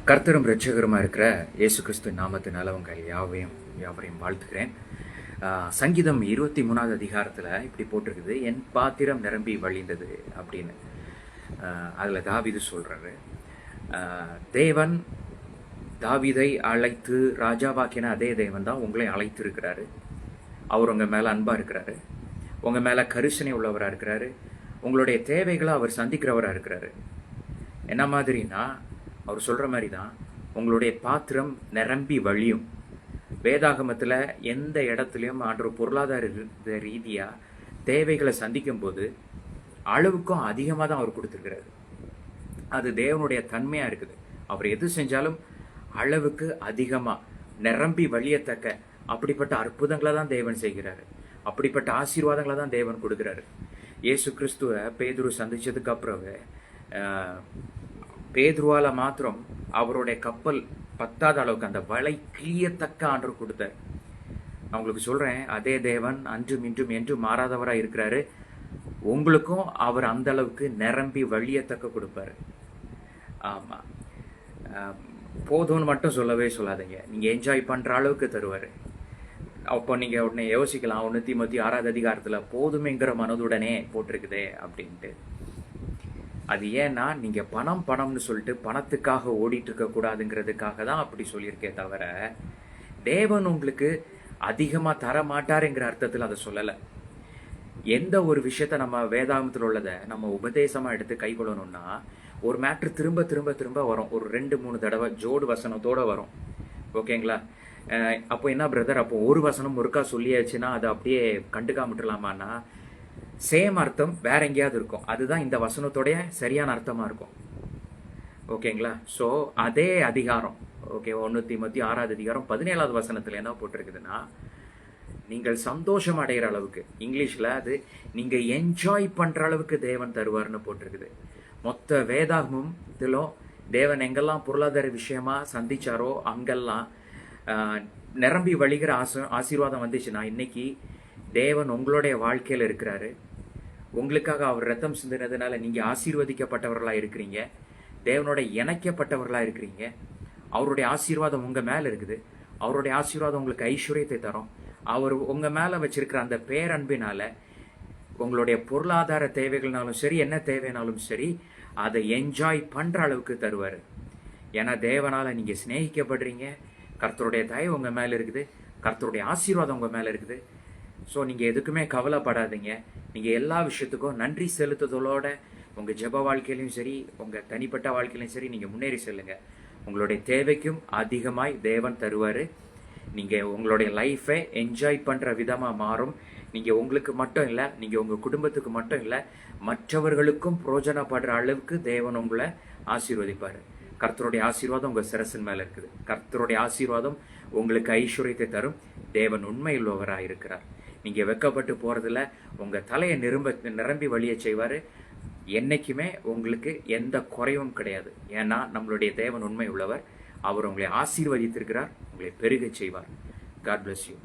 கர்த்தரும் இரட்சகருமா இருக்கிற இயேசு கிறிஸ்து நாமத்தினால உங்கள் யாவரையும் வாழ்த்துக்கிறேன். சங்கீதம் 23வது அதிகாரத்தில் இப்படி போட்டிருக்குது, என் பாத்திரம் நிரம்பி வழிந்தது அப்படின்னு. அதில் தாவீது சொல்கிறாரு, தேவன் தாவீதை அழைத்து ராஜாவாக்கின அதே தேவன் தான் உங்களை அழைத்து இருக்கிறாரு. அவர் உங்கள் மேலே அன்பாக இருக்கிறாரு, உங்கள் மேலே கரிசனை உள்ளவராக இருக்கிறாரு, உங்களுடைய தேவைகளை அவர் சந்திக்கிறவராக இருக்கிறாரு. என்ன மாதிரினா, அவர் சொல்கிற மாதிரி தான் உங்களுடைய பாத்திரம் நிரம்பி வழியும். வேதாகமத்தில் எந்த இடத்துலையும் ஆண்டவர் பொருளாதார ரீதியாக தேவைகளை சந்திக்கும் போது அளவுக்கும் அதிகமாக தான் அவர் கொடுத்துருக்கிறாரு. அது தேவனுடைய தன்மையாக இருக்குது. அவர் எது செஞ்சாலும் அளவுக்கு அதிகமாக நிரம்பி வழியத்தக்க அப்படிப்பட்ட அற்புதங்களை தான் தேவன் செய்கிறாரு. அப்படிப்பட்ட ஆசீர்வாதங்களை தான் தேவன் கொடுக்குறாரு. இயேசு கிறிஸ்துவை பேதுரு சந்திச்சதுக்கு அப்புறம் பேதுருவால மாத்திரம் அவருடைய கப்பல் பத்தாத அளவுக்கு அந்த வலை கிளியத்தக்க ஆண்டவர் கொடுத்தார். நான் உங்களுக்கு சொல்றேன், அதே தேவன் அன்றும் இன்றும் என்றும் மாறாதவராக இருக்கிறாரு. உங்களுக்கும் அவர் அந்த அளவுக்கு நிரம்பி வழியத்தக்க கொடுப்பாரு. ஆமா, போதும்னு மட்டும் சொல்லவே சொல்லாதீங்க, நீங்க என்ஜாய் பண்ற அளவுக்கு தருவாரு. அப்போ நீங்க உடனே யோசிக்கலாம், 1 தீமோத்தேயு 6வது அதிகாரத்துல போதுமைங்கிற மனதுடனே போட்டிருக்குதே அப்படின்ட்டு. அது ஏன்னா நீங்க பணம்னு சொல்லிட்டு பணத்துக்காக ஓடிட்டு இருக்க கூடாதுங்கிறதுக்காக தான் அப்படி சொல்லியிருக்கே தவிர, தேவன் உங்களுக்கு அதிகமா தர மாட்டாருங்கிற அர்த்தத்தில் அதை சொல்லலை. எந்த ஒரு விஷயத்த நம்ம வேதாகமத்தில் உள்ளதை நம்ம உபதேசமா எடுத்து கை கொள்ளணும்னா, ஒரு மேட்ரு திரும்ப திரும்ப திரும்ப வரும், ஒரு 2-3 தடவை ஜோடு வசனத்தோட வரும். ஓகேங்களா? அப்போ என்ன பிரதர், அப்போ ஒரு வசனம் ஒருக்கா சொல்லியாச்சுன்னா அதை அப்படியே கண்டுக்காமட்டுலாமான்னா, சேம் அர்த்தம் வேற எங்கேயாவது இருக்கும். அதுதான் இந்த வசனத்தோடைய சரியான அர்த்தமா இருக்கும். ஓகேங்களா? ஸோ அதே அதிகாரம், ஓகே, 1 தீமோத்தேயு 6வது அதிகாரம் 17வது வசனத்துல என்ன போட்டிருக்குதுன்னா, நீங்கள் சந்தோஷம் அடைகிற அளவுக்கு, இங்கிலீஷ்ல அது நீங்க என்ஜாய் பண்ற அளவுக்கு தேவன் தருவார்னு போட்டிருக்குது. மொத்த வேதாகமத்திலும் தேவன் எங்கெல்லாம் பொருளாதார விஷயமா சந்திச்சாரோ அங்கெல்லாம் நிரம்பி வழிகிற ஆசீர்வாதம் வந்துச்சுன்னா, இன்னைக்கு தேவன் உங்களுடைய வாழ்க்கையில் இருக்கிறாரு. உங்களுக்காக அவர் ரத்தம் சிந்தினதுனால நீங்க ஆசீர்வதிக்கப்பட்டவர்களா இருக்கிறீங்க, தேவனோட இணைக்கப்பட்டவர்களா இருக்கிறீங்க. அவருடைய ஆசீர்வாதம் உங்க மேல இருக்குது. அவருடைய ஆசீர்வாதம் உங்களுக்கு ஐஸ்வர்யத்தை தரும். அவர் உங்க மேல வச்சிருக்கிற அந்த பேரன்பினால உங்களுடைய பொருளாதார தேவைகள்னாலும் சரி, என்ன தேவைனாலும் சரி, அதை என்ஜாய் பண்ற அளவுக்கு தருவாரு. ஏன்னா தேவனால நீங்க சிநேகிக்கப்படுறீங்க. கர்த்தருடைய தயவு உங்க மேல இருக்குது, கர்த்தருடைய ஆசீர்வாதம் உங்க மேல இருக்குது. ஸோ நீங்கள் எதுக்குமே கவலைப்படாதீங்க. நீங்கள் எல்லா விஷயத்துக்கும் நன்றி செலுத்துதலோட உங்கள் ஜெப வாழ்க்கையிலையும் சரி, உங்கள் தனிப்பட்ட வாழ்க்கையிலையும் சரி, நீங்கள் முன்னேறி செல்லுங்க. உங்களுடைய தேவைக்கும் அதிகமாய் தேவன் தருவார். நீங்கள் உங்களுடைய லைஃப்பை என்ஜாய் பண்ணுற விதமாக மாறும். நீங்கள் உங்களுக்கு மட்டும் இல்லை, நீங்கள் உங்கள் குடும்பத்துக்கு மட்டும் இல்லை, மற்றவர்களுக்கும் பிரயோஜனப்படுற அளவுக்கு தேவன் உங்களை ஆசீர்வதிப்பார். கர்த்தருடைய ஆசீர்வாதம் உங்கள் சிரசின் மேலே இருக்குது. கர்த்தருடைய ஆசீர்வாதம் உங்களுக்கு ஐஸ்வர்யத்தை தரும். தேவன் உண்மையுள்ளவராக இருக்கிறார். நீங்கள் வெக்கப்பட்டு போகிறதில்ல, உங்கள் தலையை நிரம்பி வழிய செய்வார். என்னைக்குமே உங்களுக்கு எந்த குறைவும் கிடையாது. ஏன்னா நம்மளுடைய தேவன் உண்மை உள்ளவர். அவர் உங்களை ஆசீர்வதித்திருக்கிறார், உங்களை பெருக செய்வார். God bless you.